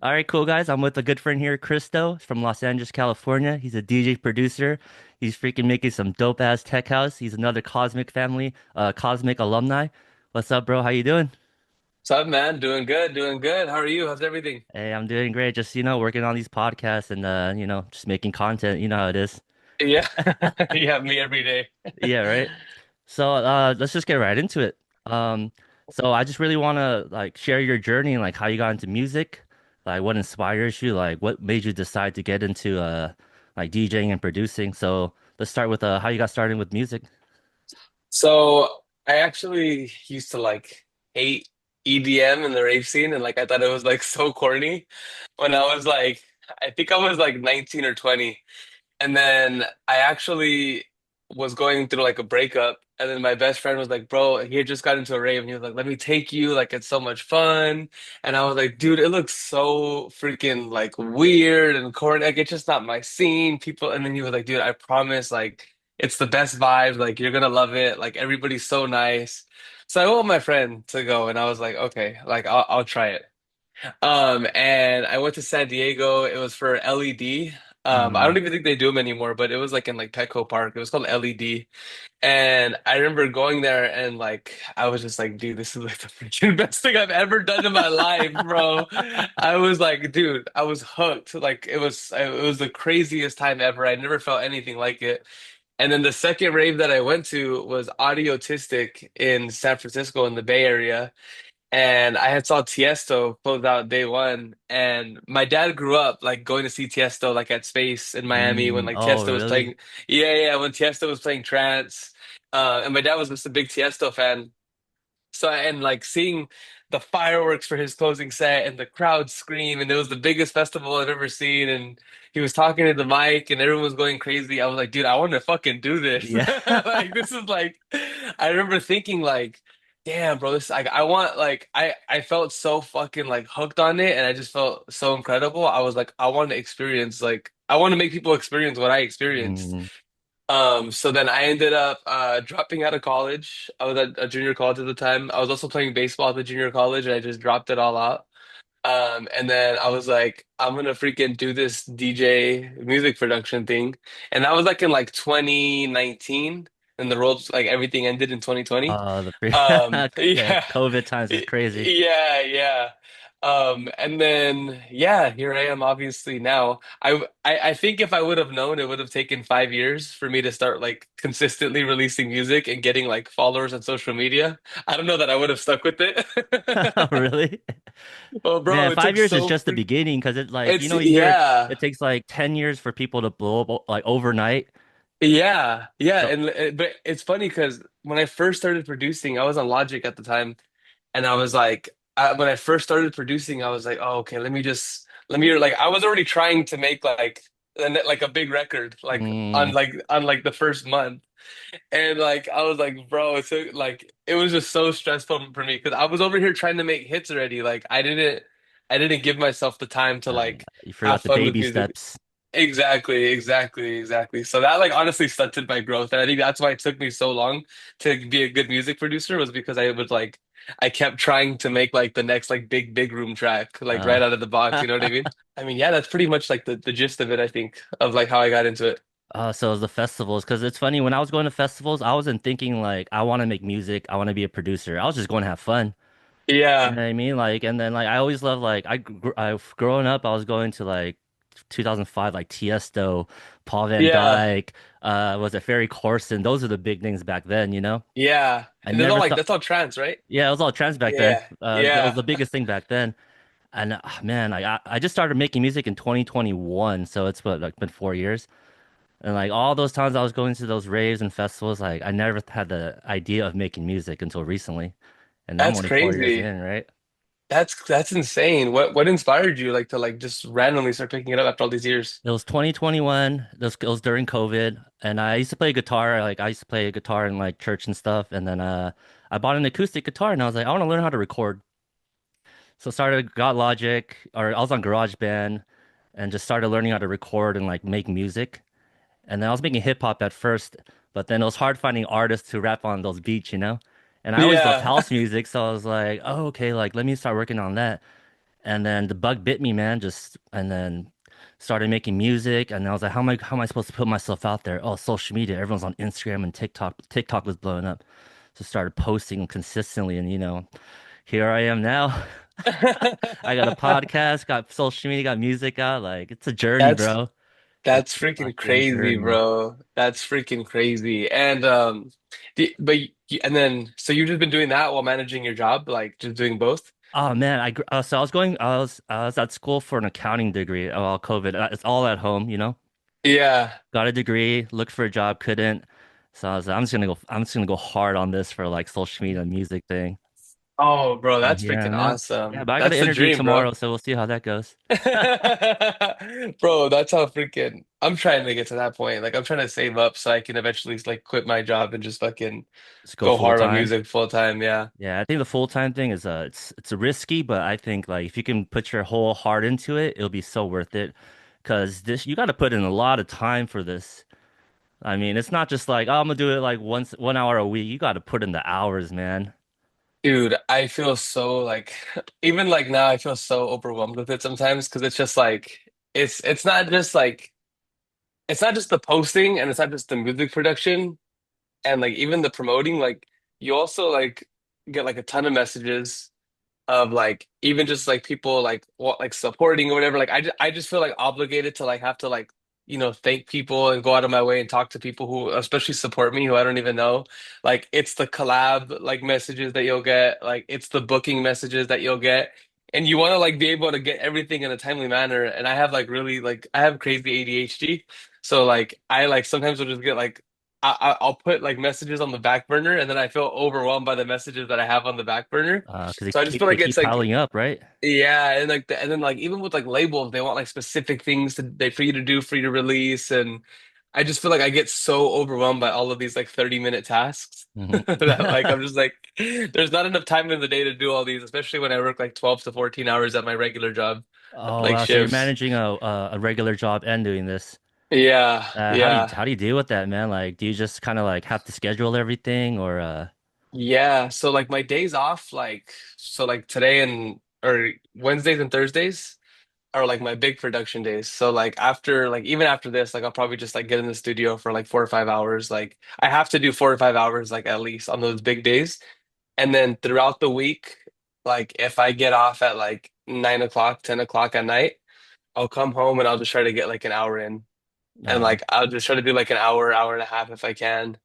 All right, cool guys. I'm with a good friend here, Cristo from Los Angeles, California. He's a DJ producer. He's freaking making some dope ass tech house. He's another Cosmic alumni. What's up, bro? How you doing? What's up, man? Doing good, doing good. How are you? How's everything? Hey, I'm doing great. Just, working on these podcasts and just making content. You know how it is. Yeah, you have me every day. Yeah, right. So, let's just get right into it. Um, so I just really want to like share your journey and like how you got into music, like what inspires you, like what made you decide to get into like DJing and producing. So let's start with how you got started with music. So I actually used to like hate EDM and the rave scene, and like I thought it was like so corny when I was like, I think I was like 19 or 20. And then I actually was going through like a breakup, and then my best friend was like, "Bro, he had just got into a rave, and he was like, 'Let me take you. Like, it's so much fun.'" And I was like, "Dude, it looks so freaking like weird and corny. Like, it's just not my scene." People, and then he was like, "Dude, I promise, like, it's the best vibe. Like, you're gonna love it. Like, everybody's so nice." So I went with my friend to go, and I was like, "Okay, like, I'll try it." And I went to San Diego. It was for LED. I Mm, don't even think they do them anymore, but it was like in like Petco Park. It was called LED. And I remember going there and like I was just like, dude, this is like the freaking best thing I've ever done in my life, bro. I was like, dude, I was hooked. Like it was the craziest time ever. I never felt anything like it. And then the second rave that I went to was Audiotistic in San Francisco in the Bay Area, and I had saw Tiesto close out day one. And my dad grew up like going to see Tiesto like at Space in Miami when like oh, Tiesto was really? playing. Yeah, yeah, when Tiesto was playing trance. And my dad was just a big Tiesto fan. So and like seeing the fireworks for his closing set and the crowd scream, and it was the biggest festival I've ever seen. And he was talking to the mic, and everyone was going crazy. I was like, dude, I want to fucking do this. Yeah. Like this is like, I remember thinking like, damn, bro, this like I want like I felt so fucking like hooked on it, and I just felt so incredible. I was like, I want to experience like I want to make people experience what I experienced. Mm, So then I ended up dropping out of college. I was at a junior college at the time. I was also playing baseball at the junior college, and I just dropped it all out. And then I was like, I'm gonna freaking do this DJ music production thing. And that was like in like 2019, and the world's like everything ended in 2020. the free yeah, Yeah, COVID times is crazy. yeah, yeah. And then yeah, here I am obviously now. I think if I would have known, it would have taken 5 years for me to start like consistently releasing music and getting like followers on social media. I don't know that I would have stuck with it. Really? Well, bro, Man, it five took years is so just the freak. beginning because it like It's you hear yeah. it takes like 10 years for people to blow up like overnight. Yeah, yeah, So and but it's funny because when I first started producing, I was on Logic at the time, and I was like, when I first started producing, I was like, oh, okay, let me like, I was already trying to make like like a big record, like mm, on like the first month, and like I was like, bro, it's so, like it was just so stressful for me because I was over here trying to make hits already, like I didn't give myself the time to like you have forgot the fun with baby music. steps. Exactly, exactly, exactly. So that like honestly stunted my growth. And I think that's why it took me so long to be a good music producer was because I was like I kept trying to make like the next like big room track like Uh, right out of the box, you know what I mean? I mean, yeah, that's pretty much like the gist of it, I think, of like how I got into it. so it was the festivals because it's funny when I was going to festivals, I wasn't thinking like I want to make music, I want to be a producer. I was just going to have fun. You Yeah. know what I mean? Like, and then like I always loved like I growing up, I was going to like 2005, like Tiesto, Paul Van Yeah. Dyke, was it Ferry Corsten? Those are the big things back then, you know? Yeah. I And there's all never like thought, that's all trans, right? yeah, it was all trends back then. Yeah. That was Yeah. the biggest thing back then. And man, like I just started making music in 2021, so it's what like been 4 years. And like all those times I was going to those raves and festivals, like I never had the idea of making music until recently. And I'm That's only 4 years crazy. in, right? That's insane. What inspired you like to like just randomly start picking it up after all these years? It was 2021. It was during COVID, and I used to play guitar. Like I used to play guitar in like church and stuff. And then I bought an acoustic guitar, and I was like, I want to learn how to record. So started got Logic, or I was on GarageBand, and just started learning how to record and like make music. And then I was making hip hop at first, but then it was hard finding artists to rap on those beats. And I always loved Yeah. house music, so I was like, oh, okay, like let me start working on that. And then the bug bit me, man. Just and then started making music. And I was like, how am I supposed to put myself out there? Oh, social media. Everyone's on Instagram and TikTok. TikTok was blowing up. So started posting consistently. And here I am now. I got a podcast, got social media, got music out. Like it's a journey, That's bro. It's that's a freaking fucking crazy, journey. bro. That's freaking crazy. And and then so you've just been doing that while managing your job, like just doing both? Oh man, so I was at school for an accounting degree while COVID. It's all at home, you know. Yeah. Got a degree, looked for a job, couldn't. So I was like, I'm just gonna go hard on this for like social media and music thing. Oh, bro, And that's here I freaking am. Yeah, awesome. but I got That's an the interview dream, bro. tomorrow, so we'll see how that goes. Bro, that's how freaking I'm trying to get to that point. Like I'm trying to save up so I can eventually like quit my job and just fucking Just go go full hard on time. music full time. Yeah. Yeah, I think the full time thing is it's risky, but I think like if you can put your whole heart into it, it'll be so worth it. Cause this you got to put in a lot of time for this. I mean, it's not just like, oh, I'm gonna do it like once 1 hour a week. You got to put in the hours, man. Dude, I feel so like even like now I feel so overwhelmed with it sometimes because it's just like it's not just like it's not just the posting and it's not just the music production and like even the promoting like you also like get like a ton of messages of like even just like people like what like supporting or whatever. Like I just feel like obligated to like have to like thank people and go out of my way and talk to people who especially support me who I don't even know. Like it's the collab like messages that you'll get, like it's the booking messages that you'll get. And you want to like be able to get everything in a timely manner. And I have like really like I have crazy ADHD. So like I like sometimes will just get like I'll put like messages on the back burner and then I feel overwhelmed by the messages that I have on the back burner. Because So I just feel they like it's keep like piling up, right? yeah, and like and then like even with like labels, they want like specific things for you to do for you to release, and I just feel like I get so overwhelmed by all of these like 30-minute tasks Hmm. that like I'm just like there's not enough time in the day to do all these, especially when I work like 12 to 14 hours at my regular job, Oh like wow, so you're shifts. managing a regular job and doing this. Yeah, How do you yeah. how do you deal with that, man? Like, do you just kind of like have to schedule everything, or Yeah, so like my days off, like so like today and or Wednesdays and Thursdays are like my big production days. So like after like even after this, like I'll probably just like get in the studio for like 4 or 5 hours. Like I have to do 4 or 5 hours like at least on those big days. And then throughout the week, like if I get off at like 9 o'clock, 10 o'clock at night, I'll come home and I'll just try to get like an hour in. And uh, like I'll just try to do like an hour, hour and a half if I can.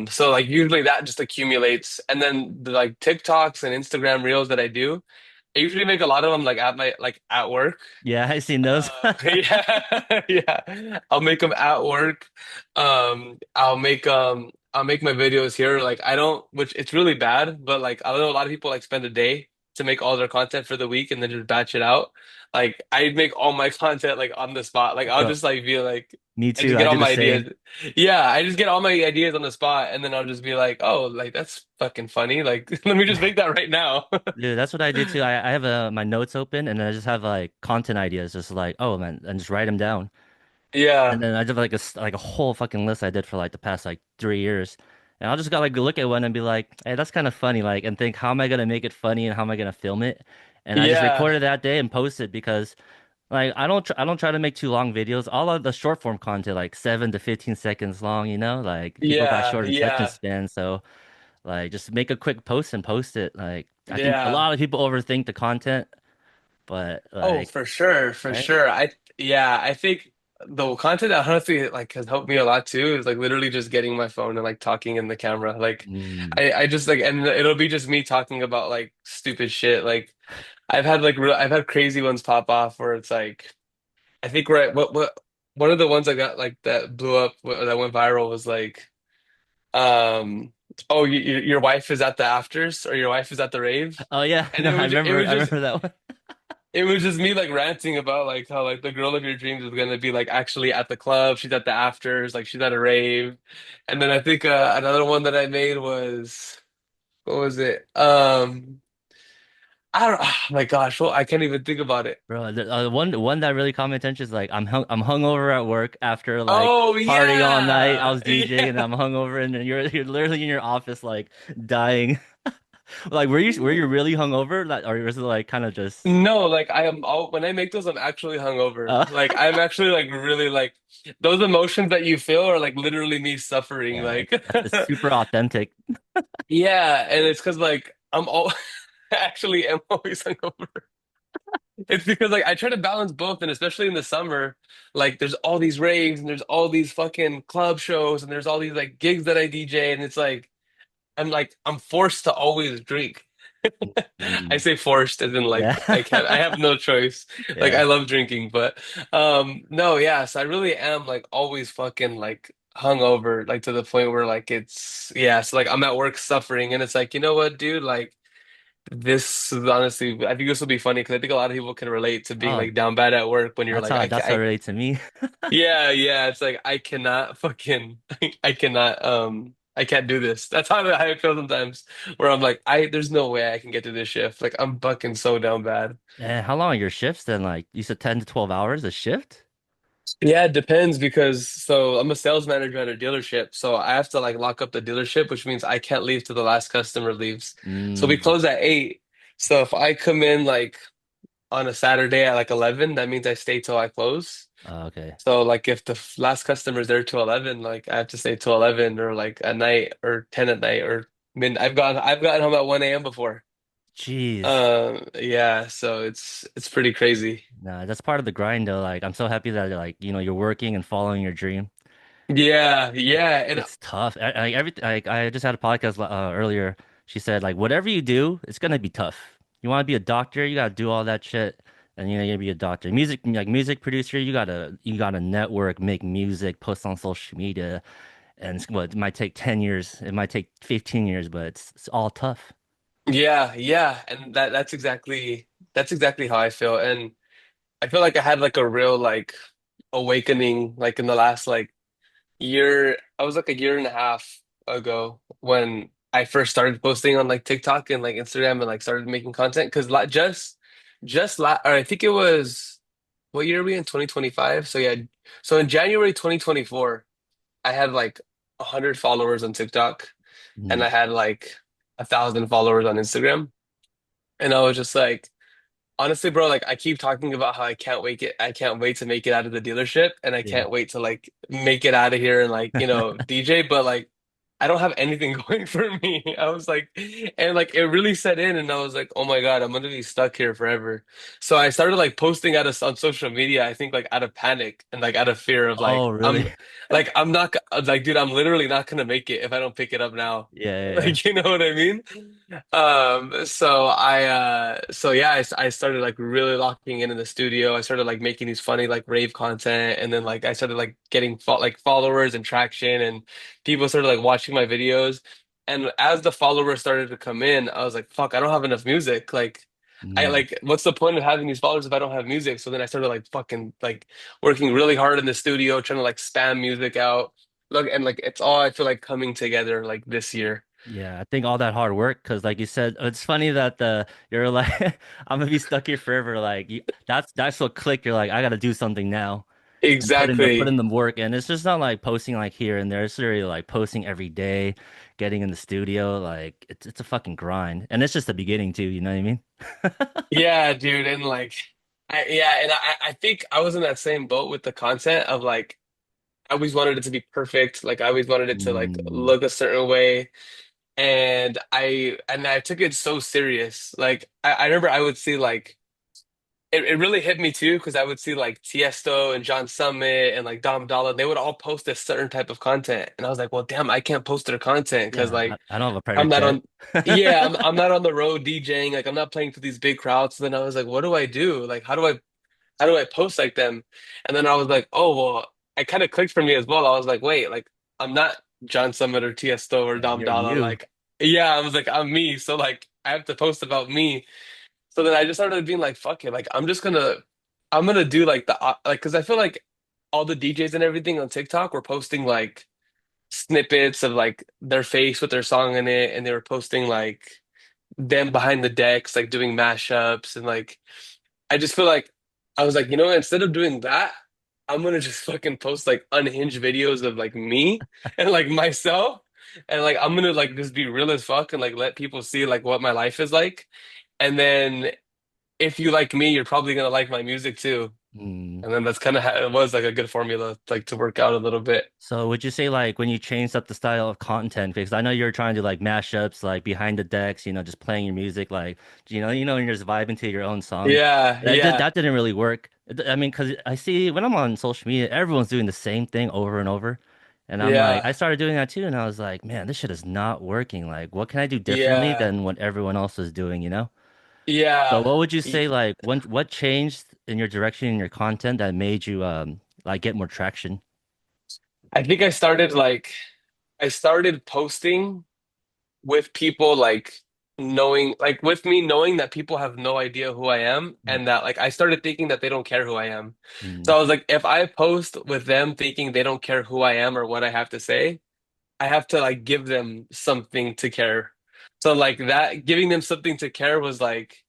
So like usually that just accumulates. And then the like TikToks and Instagram reels that I do, I usually make a lot of them like at my like at work. yeah, I seen those. Yeah, yeah. I'll make them at work. I'll make my videos here. Like I don't, which it's really bad, but like I know a lot of people like spend a day to make all their content for the week and then just batch it out. Like I make all my content like on the spot. Like I'll Bro, just like be like, me I just too. get I all do the my same. ideas. Yeah, I just get all my ideas on the spot and then I'll just be like, oh, like that's fucking funny. Like let me just make that right now. Dude, that's what I do too. I have my notes open and then I just have like content ideas, just like, oh man, and just write them down. And Yeah, then I did like like a whole fucking list I did for like the past like 3 years. And I'll just got like look at one and be like, hey, that's kind of funny. Like, and think, how am I gonna make it funny and how am I gonna film it? And I just yeah, recorded that day and post it because like I don't try to make too long videos. All of the short form content, like 7 to 15 seconds long, like people got yeah, short attention yeah, span. So like just make a quick post and post it. Like I think a yeah. lot of people overthink the content, but Oh, like, for sure, for right? sure. Yeah, I think the content that honestly like has helped me a lot too is like literally just getting my phone and like talking in the camera. Like Mm. I just like and it'll be just me talking about like stupid shit. Like I've had crazy ones pop off where it's like I think what one of the ones I got like that blew up that went viral was like um oh your wife is at the afters or your wife is at the rave. Oh yeah, And no, it was I just remember that one. it was just me like ranting about like how like the girl of your dreams is gonna be like actually at the club. She's at the afters, like she's at a rave. And then I think another one that I made was what was it? I don't. Oh my gosh, well, I can't even think about it. Bro, one that really caught my attention is like I'm hungover at work after like Oh partying all night. I yeah, was DJing and yeah. I'm hungover and then you're literally in your office like dying. Like, were you really hungover? Like, or was it like kind of just? No, like I am all when I make those, I'm actually hungover. Uh, Like I'm actually like really like those emotions that you feel are like literally me suffering. yeah, Like it's super authentic. yeah, and it's because like I'm all actually am always hungover. It's because like I try to balance both, and especially in the summer, like there's all these raves and there's all these fucking club shows and there's all these like gigs that I DJ, and it's like I'm forced to always drink. I Mm, say forced as in yeah, like I have no choice. Like yeah. I love drinking, but no, yeah, so I really am like always fucking like hungover, like to the point where like it's yeah, so like I'm at work suffering and it's like, you know what, dude, like this is honestly I think this will be funny because I think a lot of people can relate to being Oh, like down bad at work when you're like that's how it relates to me. yeah, yeah, it's like I cannot fucking I cannot I can't do this. That's how I feel sometimes where I'm like I there's no way I can get to this shift. Like I'm fucking so down bad. And how long are your shifts then? Like, you said 10 to 12 hours a shift? Yeah, it depends because so I'm a sales manager at a dealership. So I have to like lock up the dealership, which means I can't leave till the last customer leaves. So we Mm, close at 8. So if I come in like on a Saturday at like 11, that means I stay till I close. okay. So like if the last customer's there till 11, like I have to stay till 11 or like at night or 10 at night or mid I've gotten home at 1 a.m. before. Jeez. Yeah, so it's pretty crazy. Nah, that's part of the grind though. Like, I'm so happy that like, you're working and following your dream. Yeah, yeah. And It's tough. I just had a podcast earlier. She said like whatever you do, it's gonna be tough. You want to be a doctor, you gotta do all that shit, and you're gonna be a doctor. Music producer, you gotta network, make music, post on social media, and it might take 10 years, it might take 15 years, but it's all tough. yeah, yeah. And that's exactly how I feel. And I feel like I had like a real like awakening like in the last like year. I was like a year and a half ago when I first started posting on like TikTok and like Instagram and like started making content because like or I think it was what year are we in 2025? So yeah, so in January 2024, I had like 100 followers on TikTok and Mm, I had like 1,000 followers on Instagram, and I was just like. Honestly, bro, like I keep talking about how I can't wait to make it out of the dealership and I yeah. can't wait to like make it out of here and like, DJ, but like I don't have anything going for me. I was like and like it really set in and I was like, "Oh my God, I'm gonna be stuck here forever." So I started like posting on social media, I think like out of panic and like out of fear of Oh, really? I'm not like dude, I'm literally not gonna make it if I don't pick it up now. Yeah, yeah, yeah. Like, you know what I mean? So yeah, I started like really locking in the studio. I started like making these funny like rave content, and then like I started like getting like followers and traction, and people started like watching my videos. And as the followers started to come in, I was like, fuck, I don't have enough music. Like, I Mm, like, what's the point of having these followers if I don't have music? So then I started like fucking like working really hard in the studio, trying to like spam music out. Look, and like it's all I feel like coming together like this year. yeah, I think all that hard work, because like you said, it's funny that you're like, I'm gonna be stuck here forever. Like that's what clicked. You're like, I gotta do something now. And put in Exactly. the work, and it's just not like posting like here and there. It's really like posting every day, getting in the studio. Like it's a fucking grind, and it's just the beginning too. You know what I mean? Yeah, dude, and like, I think I was in that same boat with the content of like, I always wanted it to be perfect. Like, I always wanted it to like Mm, look a certain way, and I took it so serious. Like, I remember I would see like it really hit me too because I would see like Tiesto and John Summit and like Dom Dolla. They would all post a certain type of content, and I was like, well, damn, I can't post their content because yeah, like. I don't have a private I'm not jet. on yeah, I'm not on the road DJing, like I'm not playing for these big crowds. So then I was like, what do I do? Like how do I post like them? And then I was like, oh well, it kind of clicked for me as well. I was like, wait, like I'm not John Summit or Tiesto or Yeah, Dom you're Dalla. you. Like, yeah, I was like, I'm me. So like I have to post about me. So then I just started being like, fuck it. Like I'm gonna do like like because I feel like all the DJs and everything on TikTok were posting like snippets of like their face with their song in it, and they were posting like them behind the decks, like doing mashups and like I just feel like I was like, you know what, instead of doing that, I'm gonna just fucking post like unhinged videos of like me and like myself. and like I'm gonna like just be real as fuck and like let people see like what my life is like. And then if you like me, you're probably gonna like my music too. Mm. And then that's kind of how it was like a good formula like to work out a little bit. So would you say like when you changed up the style of content, because I know you're trying to like mashups, like behind the decks, just playing your music, like and you're just vibing to your own song. Yeah, yeah, That didn't really work. I mean, because I see when I'm on social media, everyone's doing the same thing over and over, and I'm like, yeah, I started doing that too, and I was like, man, this shit is not working. Like, what can I do differently yeah, than what everyone else is doing? So yeah. what would you say like what changed in your direction in your content that made you like get more traction? I think I started posting with people like knowing like with me knowing that people have no idea who I am Mm, and that like I started thinking that they don't care who I am. So mm, I was like if I post with them thinking they don't care who I am or what I have to say, I have to like give them something to care. So like that giving them something to care was like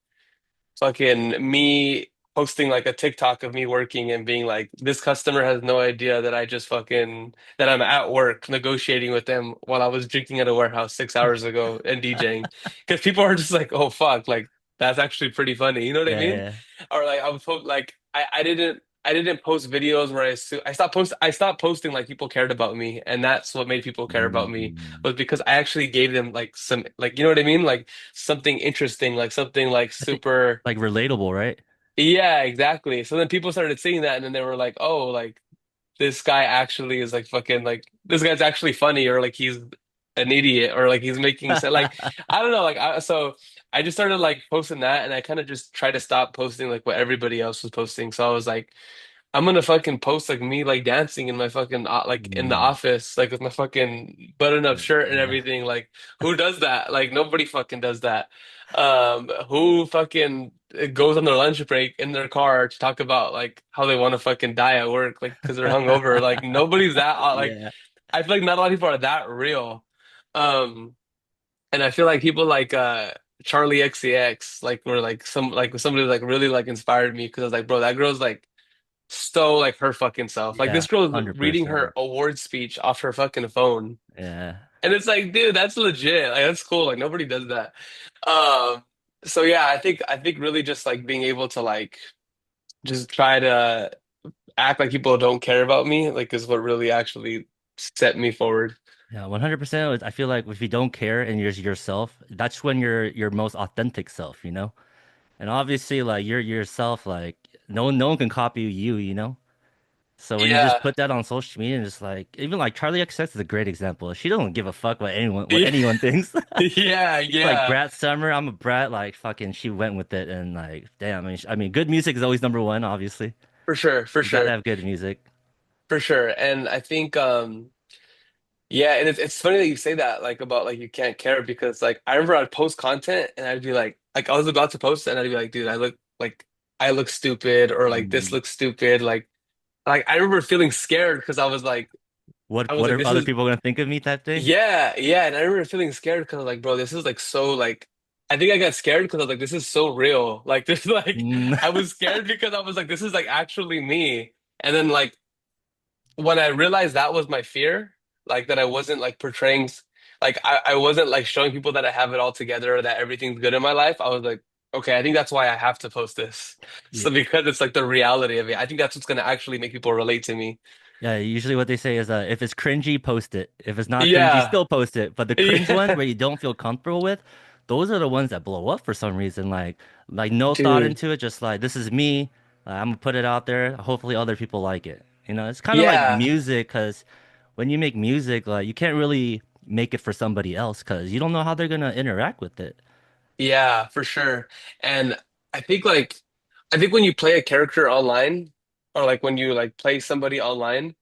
fucking me posting like a TikTok of me working and being like, this customer has no idea that I just fucking that I'm at work negotiating with them while I was drinking at a warehouse 6 hours ago and DJing. Because people are just like, oh fuck, like that's actually pretty funny. You know what I yeah, mean? yeah. Or like I was like I didn't post videos where I stopped posting like people cared about me, and that's what made people care about me Mm. was because I actually gave them like some like you know what I mean like something interesting like something like I think super like relatable, right? yeah, exactly. So then people started seeing that and then they were like, "Oh, like this guy actually is like fucking like this guy's actually funny or like he's an idiot or like he's making sense." Like I don't know, so I just started like posting that and I kind of just tried to stop posting like what everybody else was posting. So I was like I'm gonna fucking post like me like dancing in my fucking like in the Mm. office like with my fucking button up shirt and Yeah. everything. Like who does that? Like nobody fucking does that. Who fucking goes on their lunch break in their car to talk about like how they want to fucking die at work like because they're hungover? Like nobody's that like Yeah. I feel like not a lot of people are that real. Um, and I feel like people like Charlie XCX like were like somebody like really like inspired me because I was like, bro, that girl's like so like her fucking self. Like Yeah. this girl's reading her 100%. award speech off her fucking phone. Yeah. And it's like, dude, that's legit. Like that's cool. Like nobody does that. Um, so yeah, I think really just like being able to like just try to act like people don't care about me, like is what really actually set me forward. Yeah, 100%. I feel like if you don't care and you're just yourself, that's when you're your most authentic self? And obviously like you're yourself, like no one can copy you? So when you just Yeah. put that on social media and just like even like Charlie XS is a great example. She doesn't give a fuck what Yeah. anyone thinks. Yeah. Like Yeah. Brat Summer, I'm a brat. Like fucking, she went with it and like, damn. I mean, good music is always number one. Obviously, For sure. For you gotta sure. have good music. For sure. And I think yeah, and it's funny that you say that like about like you can't care because like I remember I'd post content and I'd be like I was about to post it and I'd be like, dude, I look stupid or like this Mm. looks stupid. Like I remember feeling scared because I was What like, are this other is people gonna think of me type thing? yeah, yeah. And I remember feeling scared because I was like, bro, this is like so like I think I got scared because I was like, this is so real. Like this like Mm. I was scared because I was like, this is like actually me. And then like when I realized that was my fear, like that I wasn't like portraying, like I wasn't like showing people that I have it all together or that everything's good in my life. I was like, okay, I think that's why I have to post this. Yeah. So because it's like the reality of it, I think that's what's gonna actually make people relate to me. Yeah, usually what they say is if it's cringy, post it. If it's not cringy, Yeah, still post it. But the cringe ones yeah, where you don't feel comfortable with, those are the ones that blow up for some reason. Like no thought dude. into it, just like this is me. I'm gonna put it out there. Hopefully other people like it. It's kind of like Yeah, music, because when you make music, like you can't really make it for somebody else because you don't know how they're gonna interact with it. yeah, for sure. And I think like I think when you play a character online, or like when you like play somebody online,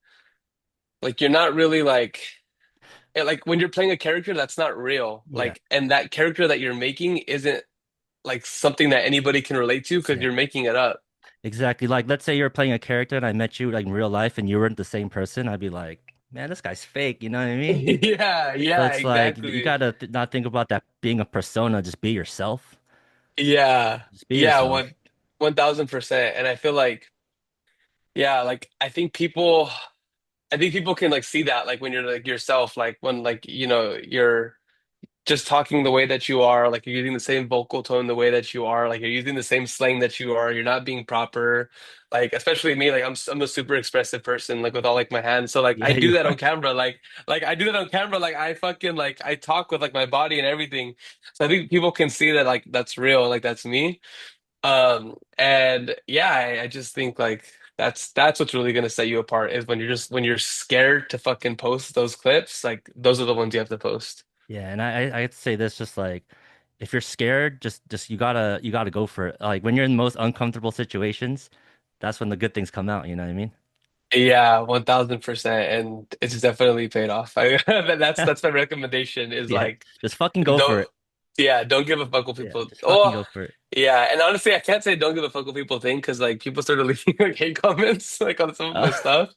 like you're not really like like when you're playing a character that's not real Yeah, like and that character that you're making isn't like something that anybody can relate to because yeah, you're making it up. exactly. Like let's say you're playing a character and I met you like in real life and you weren't the same person, I'd be like, man, this guy's fake. You know what I mean? Yeah, So yeah, it's like you exactly. gotta not think about that being a persona. Just be yourself. Yeah, Just be yeah, yourself. 1000%. And I feel like yeah, like I think people I think people can like see that like when you're like yourself, like when like you're just talking the way that you are, like you're using the same vocal tone the way that you are, like you're using the same slang that you are, you're not being proper. Like especially me, like I'm a super expressive person, like with all like my hands. So like I Yeah, do you that are. on camera, like I do that on camera, like I fucking like I talk with like my body and everything. So I think people can see that like that's real, like that's me. And yeah, I just think like that's what's really gonna set you apart is when you're scared to fucking post those clips, like those are the ones you have to post. Yeah, and I have to say this just like if you're scared, just you gotta go for it. Like when you're in the most uncomfortable situations, that's when the good things come out, you know what I mean? Yeah, 1000%. And it's definitely paid off. That's my recommendation is Yeah. like Just fucking go for don't it. yeah, don't give a fuck what Yeah, people just fucking oh go for it. yeah, and honestly I can't say don't give a fuck what people think because like people started leaving like hate comments like on some of my Uh, stuff.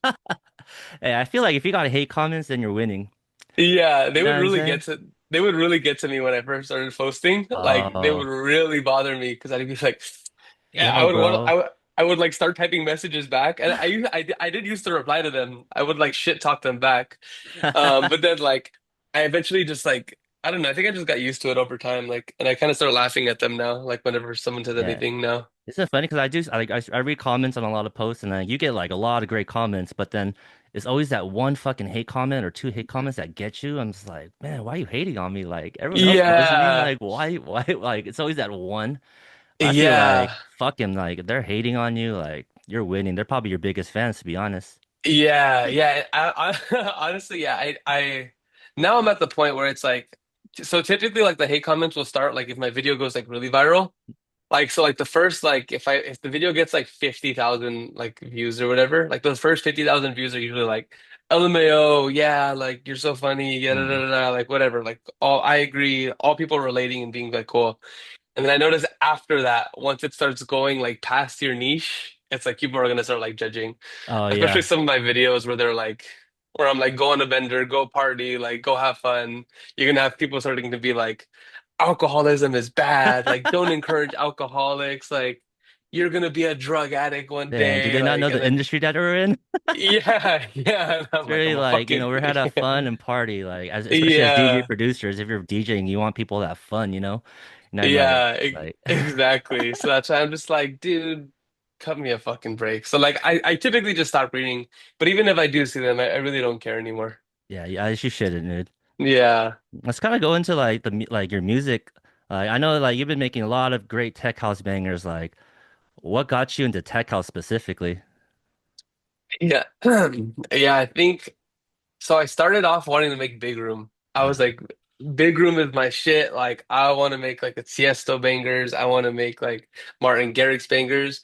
hey, I feel like if you got hate comments, then you're winning. Yeah, You know what I'm saying? they would really get to me when I first started posting. Like they would Oh, really bother me because I'd be like, yeah, yo, bro. I would like start typing messages back, and I did used to reply to them. I would like shit talk them back, but then like I eventually just like I don't know. I think I just got used to it over time. Like, and I kind of start laughing at them now. Like whenever someone says Yeah. anything now. Isn't it funny? Because I read comments on a lot of posts and you get like a lot of great comments, but then it's always that one fucking hate comment or two hate comments that get you. I'm just like, man, why are you hating on me? Like everyone else knows me. Yeah, Like why? Like it's always that one. But I feel like yeah. fucking like they're hating on you. Like you're winning. They're probably your biggest fans, to be honest. Yeah, yeah. I honestly, yeah. I now I'm at the point where it's like, so typically like the hate comments will start like if my video goes like really viral, like so like the first like if the video gets like 50,000 like views or whatever, like the first 50,000 views are usually like LMAO, yeah, like you're so funny, yeah, da, da, Mm. da, da, like whatever, like all I agree, all people relating and being like cool. And then I notice after that, once it starts going like past your niche, it's like people are gonna start like judging. Oh Especially yeah. some of my videos where they're like, where I'm like, go on a bender, go party, like go have fun. You're gonna have people starting to be like, alcoholism is bad. Like, don't encourage alcoholics. Like, you're gonna be a drug addict one Damn, do day. they not Like, know and the then industry that we're in? yeah, yeah. And It's I'm like, really I'm a like, fucking we're here to have fun and party, like especially as DJ yeah, producers, if you're DJing, you want people to have fun, You're not gonna yeah, like exactly. So that's why I'm just like, dude, cut me a fucking break. So like, I typically just stop reading, but even if I do see them, I really don't care anymore. yeah, yeah, you shouldn't, dude. Yeah. Let's kind of go into like like your music. I know like you've been making a lot of great tech house bangers. Like, what got you into tech house specifically? Yeah. Yeah, I think so. I started off wanting to make big room. I was Uh, like, big room is my shit. Like, I want to make like a Tiesto bangers. I want to make like Martin Garrix bangers.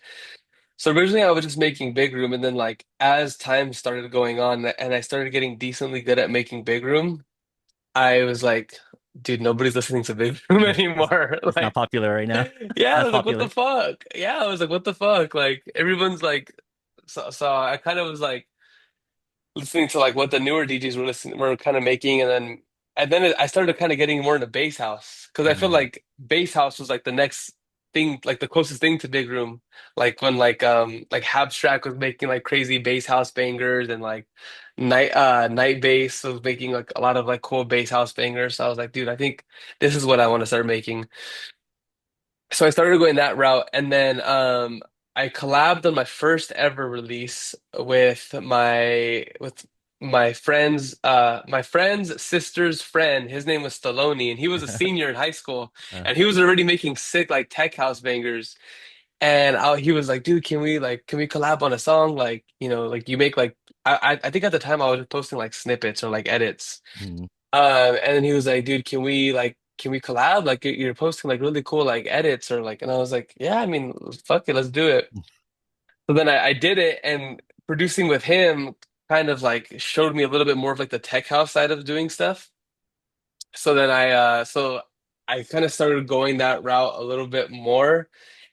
So originally I was just making big room, and then like as time started going on and I started getting decently good at making big room, I was like, dude, nobody's listening to big room it's, anymore. it's not Like, popular right now. yeah, I As was like, what the popular. fuck? Yeah, I was like, what the fuck? Like everyone's like, so I kind of was like listening to like what the newer DJs were kind of making, and then I started kind of getting more into bass house because I feel Mm. like bass house was like the next thing, like the closest thing to big room, like when like Habstrack was making like crazy bass house bangers and like night bass was making like a lot of like cool bass house bangers. So I was like, dude, I think this is what I want to start making. So I started going that route, and then I collabed on my first ever release with my friend's sister's friend. His name was Stallone, and he was a senior in high school, Uh, and he was already making sick like tech house bangers. And he was like, "Dude, can we collab on a song? Like, like you make like I think at the time I was posting like snippets or like edits." mm. And then he was like, dude, can we collab? Like you're posting like really cool like edits or like, and I was like, yeah, I mean, fuck it, let's do it. So then I did it, and producing with him kind of like showed me a little bit more of like the tech house side of doing stuff. So I kind of started going that route a little bit more.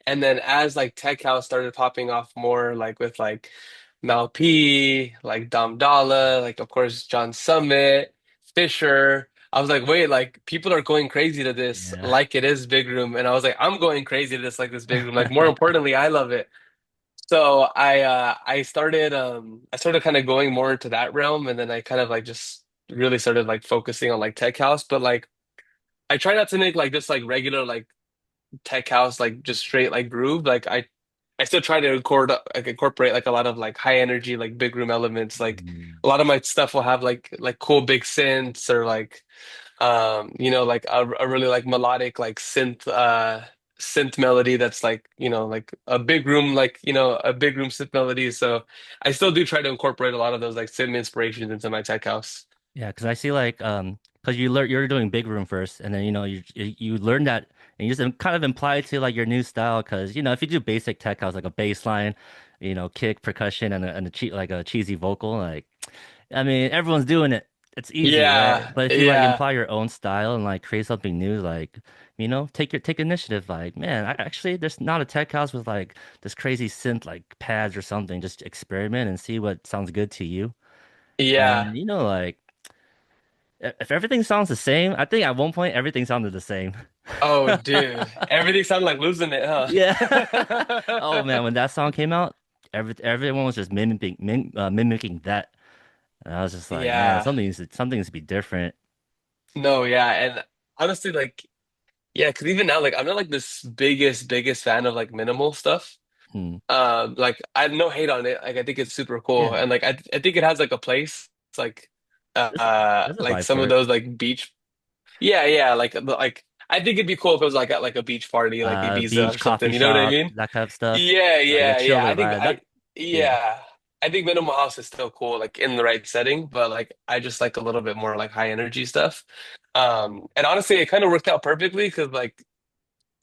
And then as like tech house started popping off more, like with like Mal P, like Dom Dalla, like of course John Summit, Fisher. I was like, wait, like people are going crazy to this Yeah. like it is big room. And I was like, I'm going crazy to this like this big room. Like more importantly, I love it. So I started kind of going more into that realm, and then I kind of like just really started like focusing on like tech house. But like I try not to make like just like regular like tech house like just straight like groove. I still try to incorporate like a lot of like high energy like big room elements. Like Mm. a lot of my stuff will have like cool big synths or like like a really like melodic like synth melody that's like like a big room like a big room synth melody. So I still do try to incorporate a lot of those like synth inspirations into my tech house. Yeah, because I see like because you're doing big room first, and then you learn that, and you just kind of imply it to like your new style. Because if you do basic tech house like a bass line, kick, percussion, and like a cheesy vocal, like I mean everyone's doing it. It's easy, right? Yeah, But if you like yeah, imply your own style and like create something new, like take initiative. Like man, actually there's not a tech house with like this crazy synth like pads or something. Just experiment and see what sounds good to you. yeah. And like. If everything sounds the same, I think at one point everything sounded the same. Oh, dude, everything sounded like losing it, huh? Yeah. Oh man, when that song came out, everyone was just mimicking that, and I was just like, man, Yeah. something needs to be different. No, yeah, and honestly, like, yeah, because even now, like, I'm not like this biggest fan of like minimal stuff. Hmm. Like, I have no hate on it. Like, I think it's super cool, Yeah, and like, I think it has like a place. It's there's there's a like vibe some for of it. those like beach. Yeah, yeah, like I think it'd be cool if it was like at like a beach party, like Ibiza Beach, or coffee something. You know what I shop, mean? that kind of stuff, Yeah, like a yeah, yeah. chiller vibe. Yeah, Yeah. I think minimal house is still cool, like in the right setting, but like I just like a little bit more like high energy stuff. And honestly, it kind of worked out perfectly because like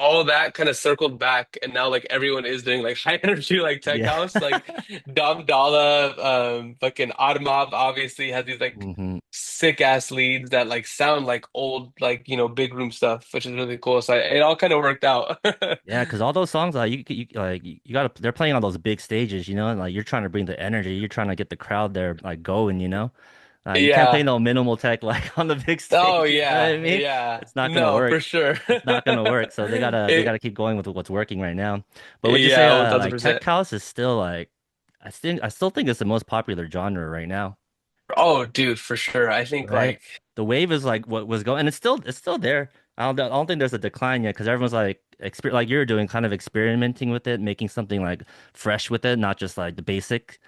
all of that kind of circled back, and now like everyone is doing like high energy like tech yeah. house. Like Dom Dalla, fucking Audemars obviously has these like hmm sick ass leads that like sound like old like big room stuff, which is really cool. So it all kind of worked out. Yeah, because all those songs, like you gotta, they're playing on those big stages, and like you're trying to bring the energy, you're trying to get the crowd there, like going. You can't play Yeah. no minimal tech like on the big Oh stage. You know what I yeah, mean? yeah. It's not gonna No, work. for sure. It's not gonna work. So they It gotta keep going with what's working right now. But would you say yeah, like tech 1000%. house is still like I still think it's the most popular genre right now, Oh, dude, for sure. I think right? like The wave is like what was going, and it's still there. I don't think there's a decline yet because everyone's like like you're doing, kind of experimenting with it, making something like fresh with it, not just like the basic.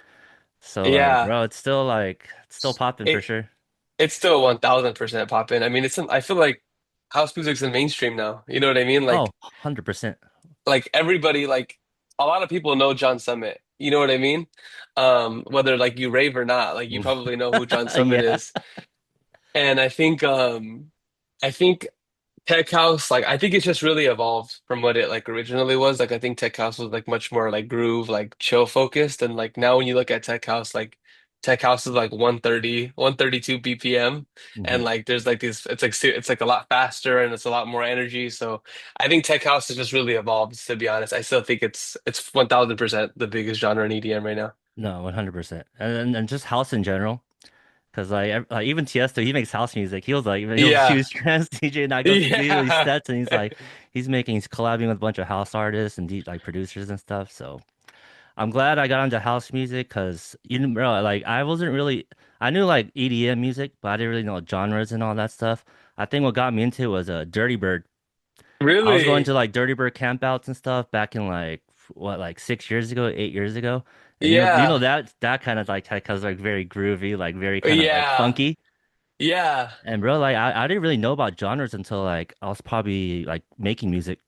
So like, yeah, bro, it's still popping for it sure. it's still 1000% popping. I mean, I feel like house music's in mainstream now. You know what I mean? Oh, 100%. Like everybody, like a lot of people know John Summit. You know what I mean? Whether like you rave or not, like you probably know who John Summit Yeah. is. And I think Tech House, like I think it's just really evolved from what it like originally was. Like I think Tech House was like much more like groove, like chill focused. And like now when you look at Tech House, like Tech House is like 130, 132 BPM. hmm And like there's like these it's like a lot faster and it's a lot more energy. So I think Tech House has just really evolved, to be honest. I still think it's 1000% the biggest genre in EDM right now. No, 100%. And just house in general. Because like even Tiesto, he makes house music. He was like, he Yeah. was trans DJ, and I go see these Yeah. sets, and he's collabing with a bunch of house artists and like producers and stuff. So I'm glad I got into house music because bro, like I knew like EDM music, but I didn't really know genres and all that stuff. I think what got me into it was Dirty Bird. I was going Really? to like Dirty Bird campouts and stuff back in like what, like 6 years ago, 8 years ago. And Yeah. that kind of like tech was like very groovy, like very kind of like Yeah. funky. Yeah. And bro, like I didn't really know about genres until like I was probably like making music.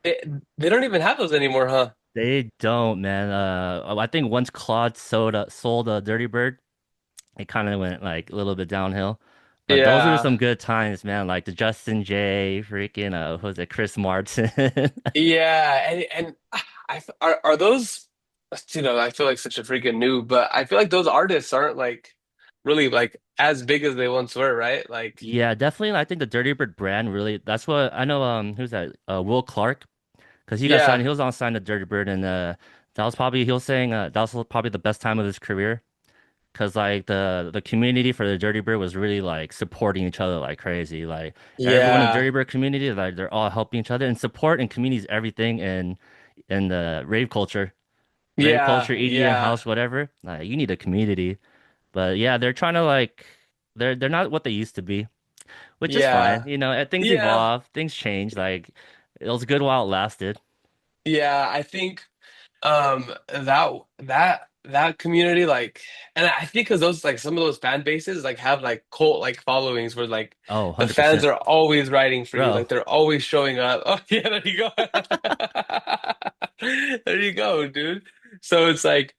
They, they don't even have those anymore, huh? They don't, man. I think once Claude sold a Dirty Bird, it kind of went like a little bit downhill. But those were Yeah. some good times, man. Like the Justin J, freaking who was it, Chris Martin. Yeah. And are those, I feel like such a freaking noob, but I feel like those artists aren't like really like as big as they once were, right? Like, Yeah, definitely. I think the Dirty Bird brand really. That's what I know. Who's that? Will Clark, because he got signed. yeah. He was on signed to Dirty Bird, and that was probably he was saying that was probably the best time of his career. Because like the community for the Dirty Bird was really like supporting each other like crazy. Like everyone in the Yeah. Dirty Bird community, like they're all helping each other, and support and community is everything in the rave culture. rave culture, Yeah, EDM, yeah, house, whatever. You need a community. But yeah, they're trying to like they're not what they used to be, which is fine. yeah, Things yeah, evolve, things change. Like it was good while it lasted. yeah. I think that community like, and I think because those like some of those fan bases like have like cult like followings where like Oh, the fans 100%. are always writing for you, Bro, like they're always showing up. Oh yeah, there you go. There you go, dude. So it's like,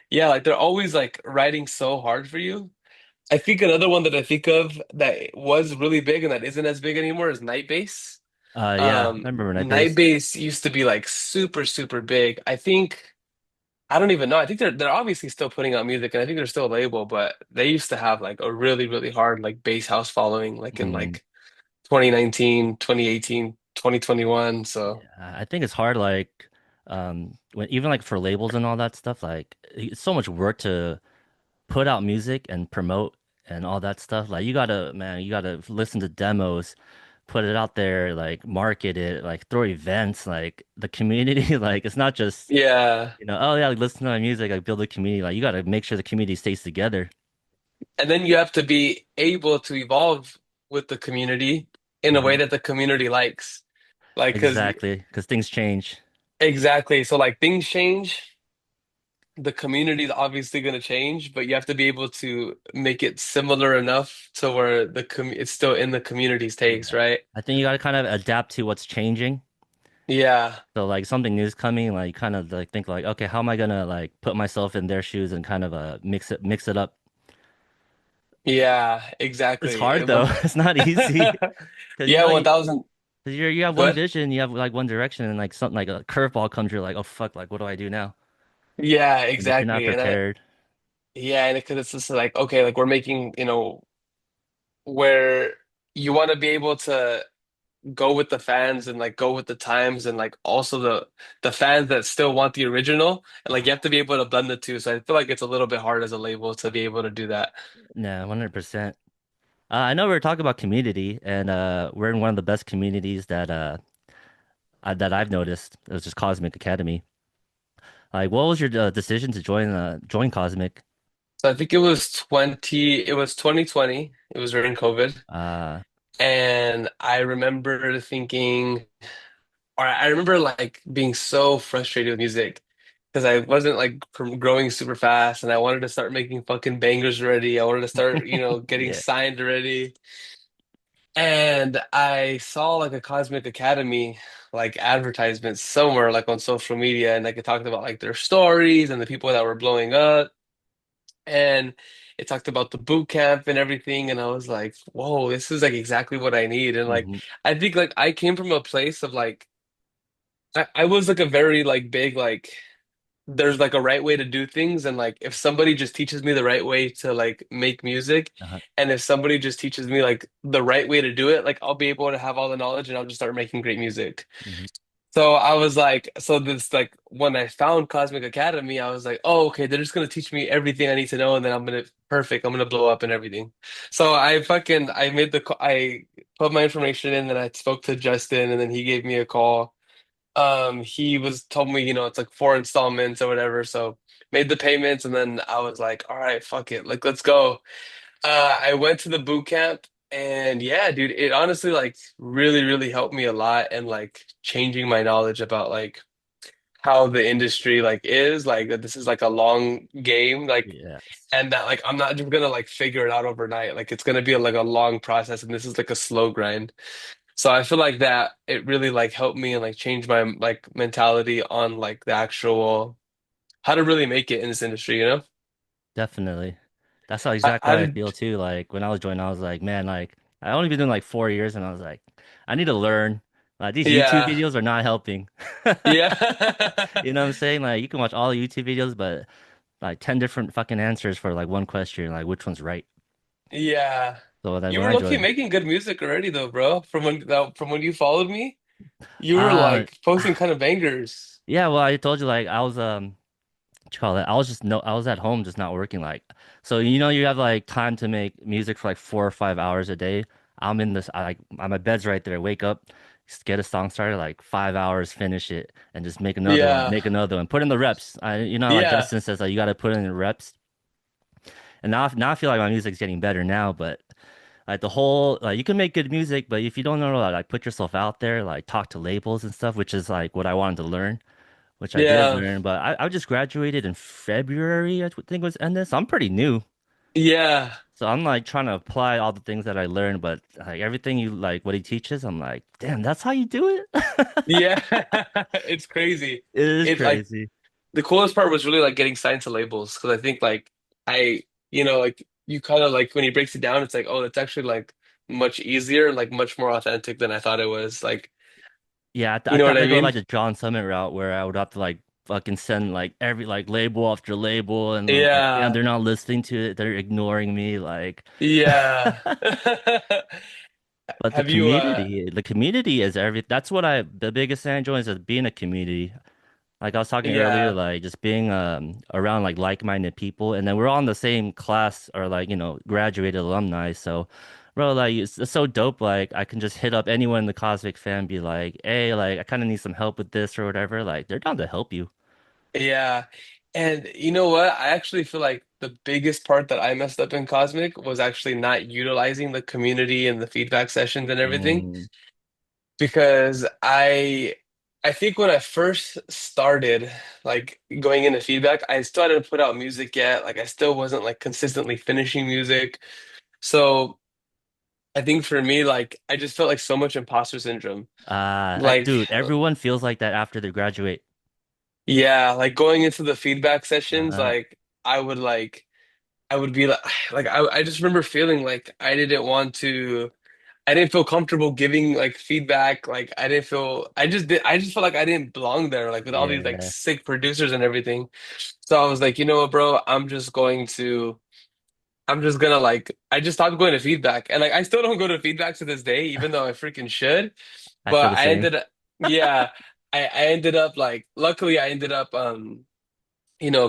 yeah, like they're always like writing so hard for you. I think another one that I think of that was really big and that isn't as big anymore is Night Base. yeah, I remember Night Night Base. Base used to be like super, super big. I don't even know. I think they're obviously still putting out music and I think they're still a label, but they used to have like a really, really hard like bass house following like in Mm, like 2019, 2018, 2021. yeah, So I think it's hard when even like for labels and all that stuff, like it's so much work to put out music and promote and all that stuff. Like you gotta listen to demos, put it out there, like market it, like throw events, like the community. Like it's not just, yeah. oh yeah, like listen to my music, like build a community. Like you gotta make sure the community stays together. And then you have to be able to evolve with the community in a way Hmm. that the community likes. Like, because Exactly, because things change. exactly. So like things change. The community is obviously going to change, but you have to be able to make it similar enough to where it's still in the community's taste, Yeah. right? I think you gotta kind of adapt to what's changing. Yeah. So like something new is coming, like you kind of like think like, okay, how am I gonna like put myself in their shoes and kind of mix it up. Yeah, It's exactly. hard though. It's not easy because Yeah, 1000. you have Go one ahead. vision, you have like one direction, and like something like a curveball comes, you're like, oh fuck, like what do I do now? Yeah, And if you're not exactly. prepared, Yeah, and because it's just like, okay, like we're making, where you want to be able to go with the fans and like go with the times and like also the fans that still want the original and like you have to be able to blend the two. So I feel like it's a little bit hard as a label to be able to do that. nah, 100%. I know we were talking about community, and we're in one of the best communities that I've noticed. It was just Cosmic Academy. Like, what was your decision to join Cosmic? So I think it was 2020. It was during COVID. Uh, And I remember thinking, or I remember like being so frustrated with music because I wasn't like growing super fast and I wanted to start making fucking bangers already. I wanted to start, getting yeah. signed already. And I saw like a Cosmic Academy like advertisement somewhere like on social media and like it talked about like their stories and the people that were blowing up and it talked about the boot camp and everything and I was like, whoa, this is like exactly what I need. And like Hmm. I think like I came from a place of like I was like a very like big like there's like a right way to do things and like if somebody just teaches me the right way to like make music Uh-huh. and if somebody just teaches me like the right way to do it like I'll be able to have all the knowledge and I'll just start making great music. Hmm. So I was like so this like when I found Cosmic Academy I was like, oh okay, they're just gonna teach me everything I need to know and then I'm gonna blow up and everything. So I made I put my information in and I spoke to Justin and then he gave me a call. He was told me, it's like 4 installments or whatever. So made the payments and then I was like, all right, fuck it. Like, let's go. I went to the boot camp and yeah, dude, it honestly like really, really helped me a lot and like changing my knowledge about like how the industry like is like that this is like a long game like Yes, and that like I'm not just gonna like figure it out overnight like it's gonna be like a long process and this is like a slow grind. So I feel like that it really like helped me and like change my like mentality on like the actual how to really make it in this industry, you know? definitely. That's how How exactly how I did feel too. Like when I was joining, I was like, man, like I only been doing like 4 years, and I was like, I need to learn. Like these YouTube yeah. videos are not helping. Yeah. You know what I'm saying? Like you can watch all the YouTube videos, but like 10 different fucking answers for like one question, like which one's right. Yeah. So then You when were I low-key joined, making good music already though, bro. From when you followed me, you were uh, like posting kind of bangers. yeah, well, I told you like I was what you call it? I was just no, I was at home just not working. Like, so you have like time to make music for like 4 or 5 hours a day. I'm in this, my bed's right there. Wake up, Just get a song started, like 5 hours, finish it, and just Yeah. make another one. Put in the reps. Like Yeah. Justin says, like you got to put in the reps. And now I feel like my music's getting better now, but like the whole like you can make good music, but if you don't know how to like put yourself out there, like talk to labels and stuff, which is like what I wanted to learn, which I did Yeah. learn, but I just graduated in February, think was ended. So I'm pretty new. Yeah. So I'm like trying to apply all the things that I learned, but like everything you like what he teaches, I'm like, damn, that's how you do it? Yeah. It's crazy. It is It like crazy. the coolest part was really like getting signed to labels because I think like I, like you kind of like when he breaks it down, it's like, oh, it's actually like much easier, like much more authentic than I thought it was. Like, Yeah, you I know what thought I I go mean? like the John Summit route where I would have to like fucking send like every like label after label and I'm like, damn, Yeah. they're not listening to it. They're ignoring me. Like, Yeah. but Have you the community is the biggest thing I enjoy is just being a community. Like I was talking earlier, yeah. like just being around like like-minded people, and then we're all in the same class or like graduated alumni. So, bro, like it's so dope. Like I can just hit up anyone in the Cosmic fan, be like, hey, like I kind of need some help with this or whatever. Like they're down to help you. Yeah. And you know what? I actually feel like the biggest part that I messed up in Cosmic was actually not utilizing the community and the feedback sessions and everything. Mm, Because I think when I first started like going into feedback, I still didn't put out music yet. Like I still wasn't like consistently finishing music. So I think for me, like I just felt like so much imposter syndrome. Like dude, everyone feels like that after they graduate. yeah, like going into the feedback sessions, Uh, like I would be like I just remember feeling like I didn't feel comfortable giving like feedback. Like I just felt like I didn't belong there, like with all these like yeah, sick producers and everything. So I was like, you know what, bro, I'm just gonna like I just stopped going to feedback. And like I still don't go to feedback to this day, even though I freaking should. I feel But the I same. ended up yeah, I ended up like luckily I ended up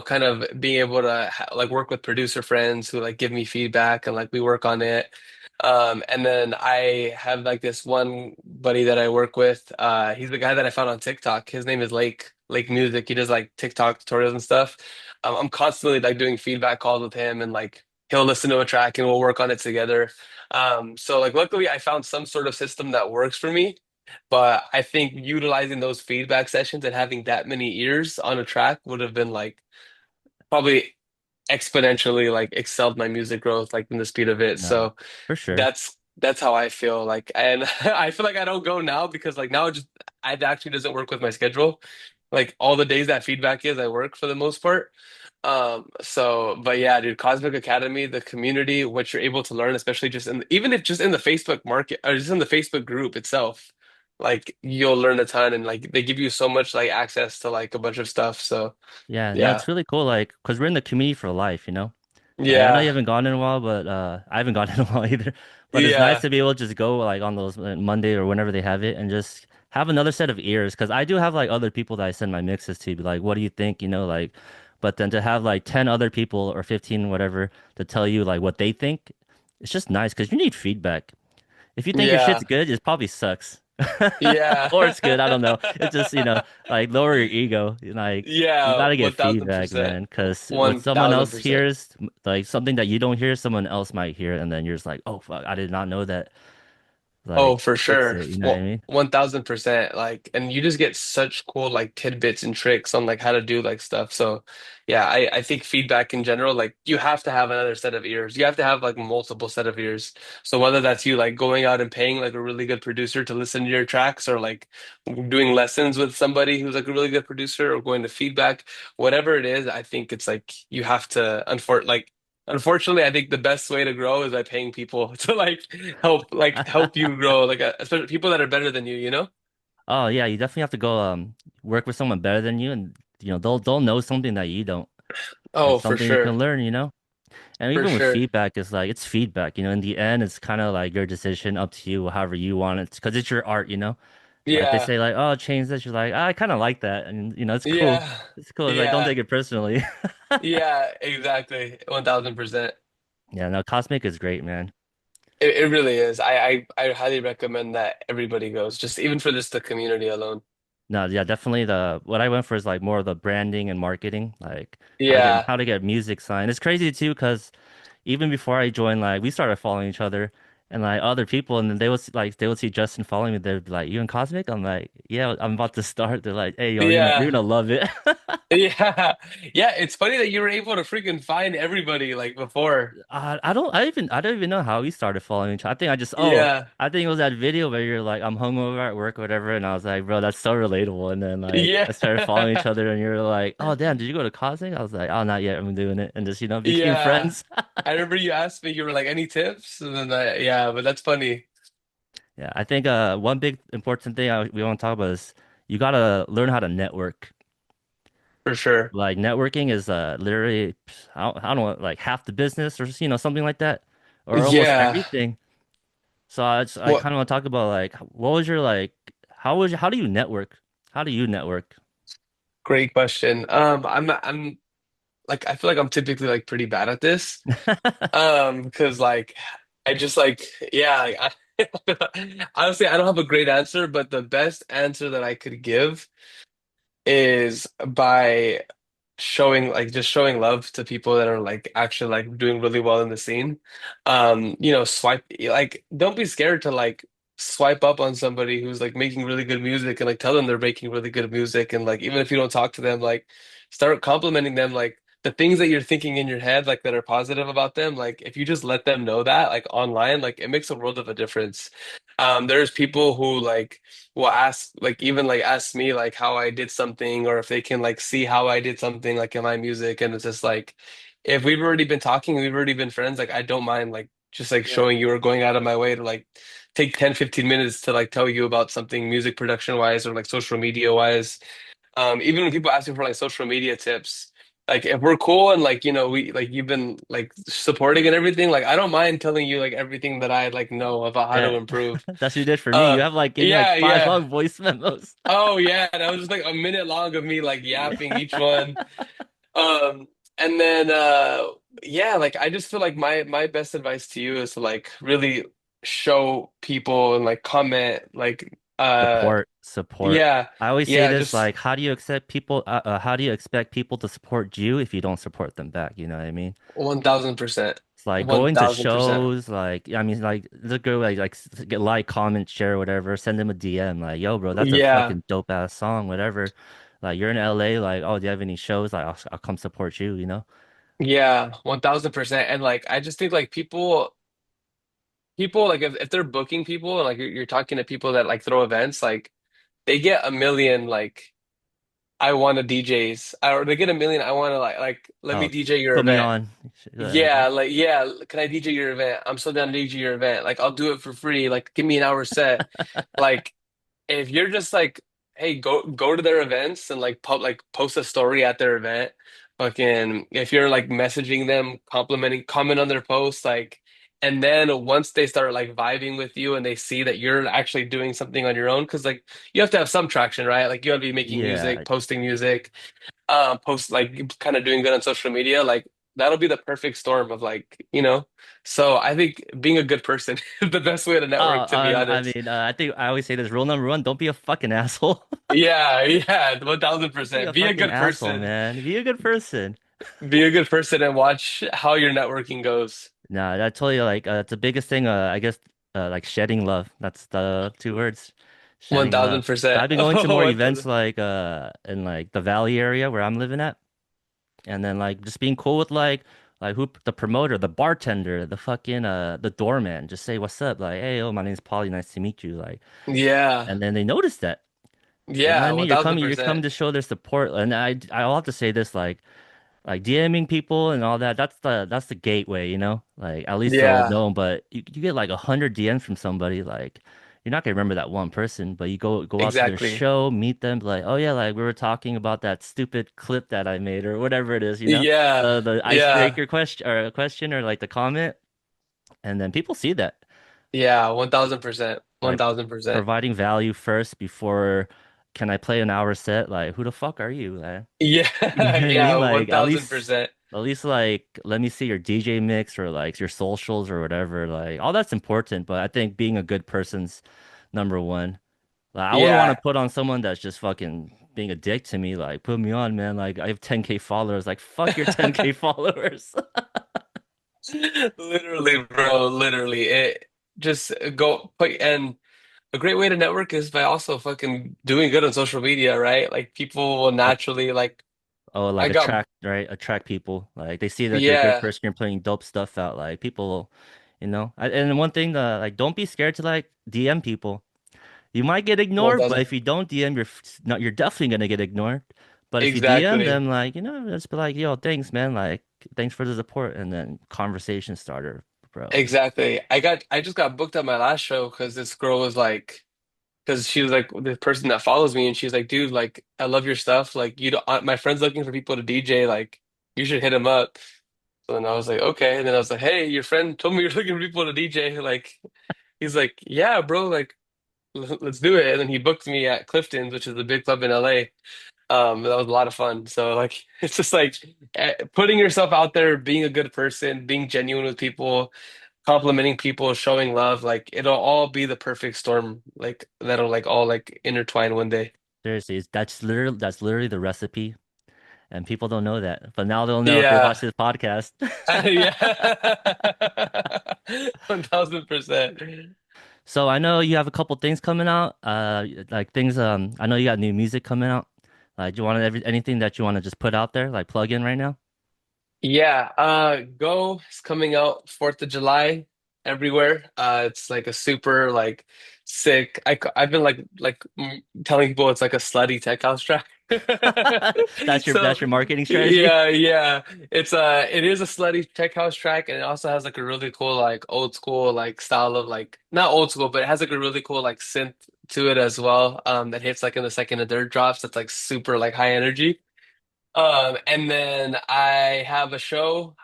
kind of being able to like work with producer friends who like give me feedback and like we work on it. And then I have like this one buddy that I work with. He's the guy that I found on TikTok. His name is Lake Music. He does like TikTok tutorials and stuff. I'm constantly like doing feedback calls with him and like he'll listen to a track and we'll work on it together. So like luckily I found some sort of system that works for me. But I think utilizing those feedback sessions and having that many ears on a track would have been like probably exponentially like excelled my music growth like in the speed of it. No, So for sure. that's how I feel like and I feel like I don't go now because like now it actually doesn't work with my schedule. Like all the days that feedback is I work for the most part. But yeah, dude, Cosmic Academy, the community, what you're able to learn, especially just even if just in the Facebook market or just in the Facebook group itself, like you'll learn a ton and like they give you so much like access to like a bunch of stuff. So Yeah, no, yeah. it's really cool. Like, cause we're in the community for life. Like, I know you Yeah. haven't gone in a while, but I haven't gone in a while either. But it's nice Yeah. to be able to just go like on those Monday or whenever they have it and just have another set of ears. Cause I do have like other people that I send my mixes to, be like, what do you think? Like, but then to have like 10 other people or 15, whatever, to tell you like what they think, it's just nice because you need feedback. If you think your shit's Yeah. good, it probably sucks. Yeah. Or it's good. I don't know. It's just, like lower your ego. Like you Yeah, gotta get feedback, 1000%. man. Because what someone else 1000%. hears, like something that you don't hear, someone else might hear, and then you're just like, oh fuck, I did not know that. Oh, Like for fix sure. it. You know what I Well, mean? 1000%. Like, and you just get such cool like tidbits and tricks on like how to do like stuff. So, yeah, I think feedback in general, like you have to have another set of ears. You have to have like multiple set of ears. So whether that's you like going out and paying like a really good producer to listen to your tracks or like doing lessons with somebody who's like a really good producer or going to feedback, whatever it is, I think it's like you have to unfortunately, I think the best way to grow is by paying people to help you grow, like especially people that are better than you, you know? Oh yeah, you definitely have to go work with someone better than you, and they'll know something that you don't, and Oh, for something you sure. can learn. And For even with sure. feedback, it's like it's feedback. In the end, it's kind of like your decision, up to you, however you want it, because it's your art. Like they Yeah. say, like, oh, change this. You're like, I kind of like that, and it's cool. Yeah. It's cool. It's like, don't Yeah. take it personally. Yeah, exactly. 1000%. Yeah, no, Cosmic is great, man. It really is. I highly recommend that everybody goes, just even for just the community alone. No, yeah, definitely the what I went for is like more of the branding and marketing, like Yeah. how to get music signed. It's crazy too, because even before I joined, like we started following each other and like other people, and then they would see Justin following me. They'd be like, "You in Cosmic?" I'm like, "Yeah, I'm about to start." They're like, "Hey, yo, you're Yeah. gonna love it." Yeah. Yeah, it's funny that you were able to freaking find everybody like before. I don't even know how we started following each other. Yeah. I think it was that video where you're like, I'm hungover at work or whatever, and I was like, bro, that's so relatable. And then like Yeah. I started following each other, and you're like, oh damn, did you go to Cosing? I was like, oh, not yet, I'm doing it, and just became Yeah. friends. I remember you asked me, you were like, any tips? And then yeah, but that's funny Yeah, I think one big important thing we want to talk about is you gotta learn how to network. for sure. Like networking is literally I don't know like half the business or something like that, or almost Yeah. everything. I What kind of want to talk about like what was your like how do you network? How do you network? great question. I'm like I feel like I'm typically like pretty bad at this. Because like I just like yeah, honestly I don't have a great answer, but the best answer that I could give is by showing like just showing love to people that are like actually like doing really well in the scene. Swipe like don't be scared to like swipe up on somebody who's like making really good music and like tell them they're making really good music and like even if you don't talk to them, like start complimenting them like the things that you're thinking in your head like that are positive about them, like if you just let them know that like online, like it makes a world of a difference. There's people who like will ask like even like ask me like how I did something or if they can like see how I did something like in my music, and it's just like if we've already been talking, we've already been friends, like I don't mind like just like Yeah. showing you or going out of my way to like take 10-15 minutes to like tell you about something music production wise or like social media wise. Even when people ask me for like social media tips, like if we're cool and like we like you've been like supporting and everything, like I don't mind telling you like everything that I like know about how to Yeah. improve. That's what you did for me. You uh have like gave me like yeah, five yeah. long voice memos. Oh yeah, that was just like a minute long of me like Yeah. yapping each one. Um and then yeah, like I just feel like my best advice to you is to like really show people and like comment like Support. yeah, I always say yeah, this just like how do you expect people to support you if you don't support them back? You know what I mean? 1000%. It's like going to 1000%. shows, like I mean, like the girl get like, comment, share, whatever. Send them a DM, like, "Yo, bro, that's a Yeah, fucking dope ass song, whatever." Like you're in LA, like, "Oh, do you have any shows?" Like, I'll come support you, you know? yeah, 1000%. And like I just think like people like if they're booking people and like you're talking to people that like throw events, like they get a million like I want to DJs, or they get a million. I want to like let me Oh, DJ your put me event. on. Yeah, like yeah, can I DJ your event? I'm so down to DJ your event. Like I'll do it for free. Like give me an hour set. Like if you're just like, hey, go to their events and like post a story at their event. Fucking if you're like messaging them, complimenting, comment on their posts, like, and then once they start like vibing with you and they see that you're actually doing something on your own, because like you have to have some traction, right? Like you have to be making Yeah. music, posting music, post like kind of doing good on social media, like that'll be the perfect storm of like, So I think being a good person is the best way to network, to be I honest. mean, I think I always say this rule number one, don't be a fucking asshole. Yeah, yeah, Don't be a 1000%. Be a fucking good asshole, person. man. Be a good person. Be a good person and watch how your networking goes. Nah, I told you like it's the biggest thing. I guess like shedding love. That's the two words, One shedding love. thousand So percent. I've been going to Oh, more one events thousand. like in like the Valley area where I'm living at, and then like just being cool with like who the promoter, the bartender, the fucking the doorman. Just say what's up, like hey, oh my name's Polly, nice to meet you, like, Yeah, and then they notice that. You know what I yeah, mean? one thousand You're coming percent. to show their support, and I'll have to say this like DMing people and all that, that's the gateway, you know? Like at least they'll Yeah, know, but you get like 100 DMs from somebody, like you're not gonna remember that one person, but you go out to their exactly. show, meet them, be like, oh yeah, like we were talking about that stupid clip that I made or whatever it is, you know? Yeah, The yeah, icebreaker question or like the comment, and then people see that. yeah, 1000%. One Like thousand percent. providing value first before can I play an hour set? Like who the fuck are you, man? Yeah, You know what I yeah, mean? one Like thousand percent. At least like let me see your DJ mix or like your socials or whatever. Like all that's important, but I think being a good person's number one. Like I wouldn't want to Yeah, put on someone that's just fucking being a dick to me. Like put me on, man. Like I have 10K followers. Like fuck your 10K followers. literally, bro, literally. It just go put and a great way to network is by also fucking doing good on social media, right? Like people will naturally like Oh, I like got attract, right? Attract people. Like they see that you're a good yeah, person, you're putting dope stuff out. Like people, and one thing, like don't be scared to like DM people. You might get ignored, but 1000 if you don't DM, not, you're definitely gonna get ignored. But if you DM exactly. them, like, just be like, yo, thanks, man. Like, thanks for the support. And then conversation starter, bro. Exactly. I just got booked at my last show because this girl was like because she was like the person that follows me and she's like, dude, like I love your stuff. Like you don't my friend's looking for people to DJ, like you should hit him up. So then I was like, okay. And then I was like, hey, your friend told me you're looking for people to DJ. Like he's like, yeah, bro, like let's do it. And then he booked me at Clifton's, which is a big club in LA. That was a lot of fun. So like it's just like putting yourself out there, being a good person, being genuine with people, complimenting people, showing love, like it'll all be the perfect storm, like that'll like all like intertwine one day. Seriously, that's literally the recipe. And people don't know that. But now they'll know if they Yeah. watch this podcast. Yeah. 1000%. So I know you have a couple things coming out. Like things. I know you got new music coming out. Do you want anything that you want to just put out there, like plug in right now? Yeah, Go is coming out 4th of July everywhere. It's like a super like sick. I've been telling people it's like a slutty tech house track. So That's your marketing strategy. yeah. It is a slutty tech house track and it also has like a really cool like old school like style of like not old school, but it has like a really cool like synth to it as well. That hits like in the second and third drops. That's like super like high energy. And then I have a show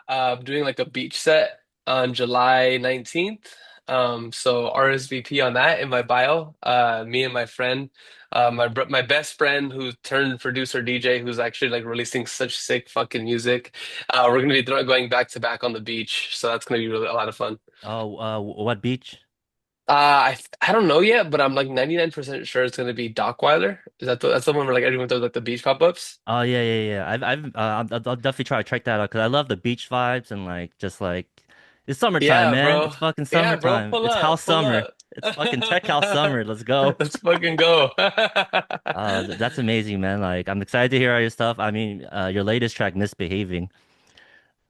doing like a beach set on July 19th. So RSVP on that in my bio. Me and my friend, my best friend who turned producer DJ, who's actually like releasing such sick fucking music. We're gonna be going back to back on the beach, so that's gonna be really a lot of fun. Oh, what beach? I don't know yet, but I'm like 99% sure it's gonna be Dockweiler. That's the one where like everyone does like the beach pop-ups? Oh yeah. I'll definitely try to check that out because I love the beach vibes and like just like it's summertime, Yeah, man. bro. It's fucking Yeah, bro. summertime. Pull It's up. house Pull summer. up. It's fucking tech house summer. Let's go. Let's fucking go. That's amazing, man. Like I'm excited to hear all your stuff. I mean, your latest track, Misbehaving,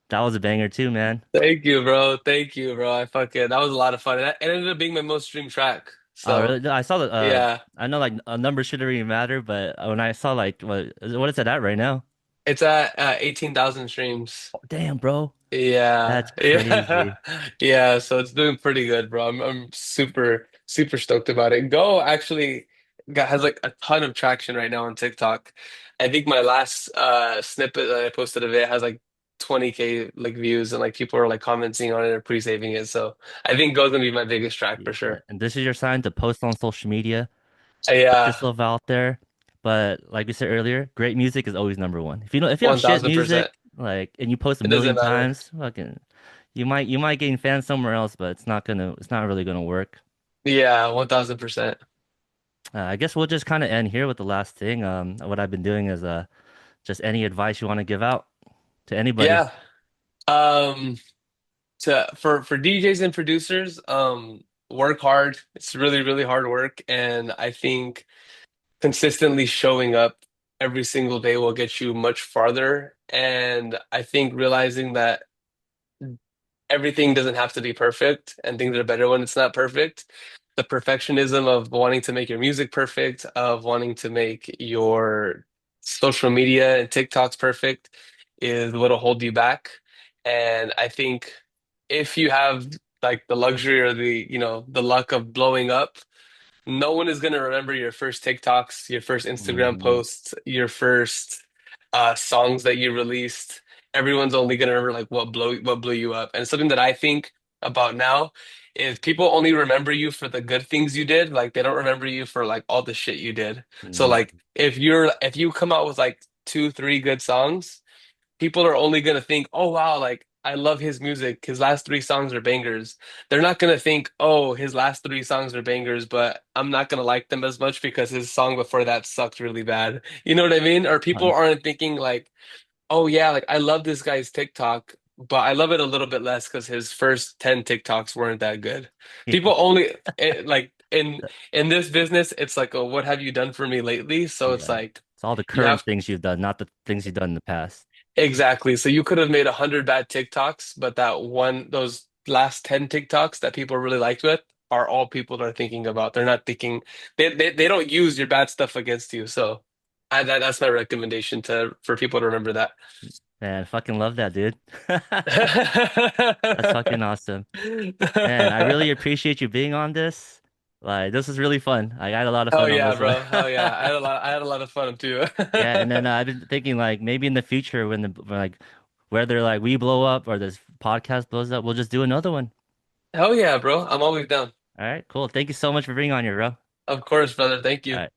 that was a banger too, man. Thank you, bro. Thank you, bro. That was a lot of fun. And it ended up being my most streamed track. Oh, So, really? No, I saw that. yeah, I know like a number shouldn't really matter, but when I saw like what is it at right now? it's at 18,000 streams. Oh, damn, bro, Yeah, that's yeah, crazy. yeah. So it's doing pretty good, bro. I'm super, super stoked about it. Go actually has like a ton of traction right now on TikTok. I think my last snippet that I posted of it has like 20K like views and like people are like commenting on it or pre-saving it. So I think Go's gonna be my biggest track for Yeah, sure. and this is your sign to post on social media, put Yeah, yourself out there. But like we said earlier, great music is always number one. If you have shit 1000%. music, like and you post a It doesn't million matter. times, fucking, you might gain fans somewhere else, but it's not really gonna work. Yeah, 1000%. I guess we'll just kind of end here with the last thing. What I've been doing is just any advice you want to give out to anybody. Yeah. Um, for DJs and producers, work hard. It's really, really hard work, and I think consistently showing up every single day will get you much farther. And I think realizing that everything doesn't have to be perfect and things are better when it's not perfect. The perfectionism of wanting to make your music perfect, of wanting to make your social media and TikToks perfect is what'll hold you back. And I think if you have like the luxury or the luck of blowing up, no one is going to remember your first TikToks, your first Instagram Mm, posts, your first songs that you released. Everyone's only going to remember like what blew you up. And something that I think about now is people only remember you for the good things you did. Like they don't remember you for like all the shit you did. So mm, like if you come out with like two, three good songs, people are only gonna think, oh wow, like I love his music. His last three songs are bangers. They're not gonna think, oh, his last three songs are bangers, but I'm not gonna like them as much because his song before that sucked really bad. You know what I mean? Or people Um, aren't thinking like, oh yeah, like I love this guy's TikTok, but I love it a little bit less because his first 10 TikToks weren't that good. yeah, People only like in this business, it's like, oh, what have you done for me lately? So it's yeah. like It's all the you current have things you've done, not the things you've done in the past. exactly. So you could have made 100 bad TikToks, but that one, those last 10 TikToks that people really liked with are all people are thinking about. They're not thinking they don't use your bad stuff against you. So that's my recommendation to for people to remember that. Man, fucking love that, dude. That's fucking awesome. Man, I really appreciate you being on this. Like, this was really fun. I had a lot of Hell fun on yeah, this one. bro. Hell yeah. I had a lot of fun too. Yeah, and then I've been thinking like maybe in the future when like whether like we blow up or this podcast blows up, we'll just do another one. Hell yeah, bro. I'm always down. All right, cool. Thank you so much for being on here, bro. Of course, brother. Thank All you. right.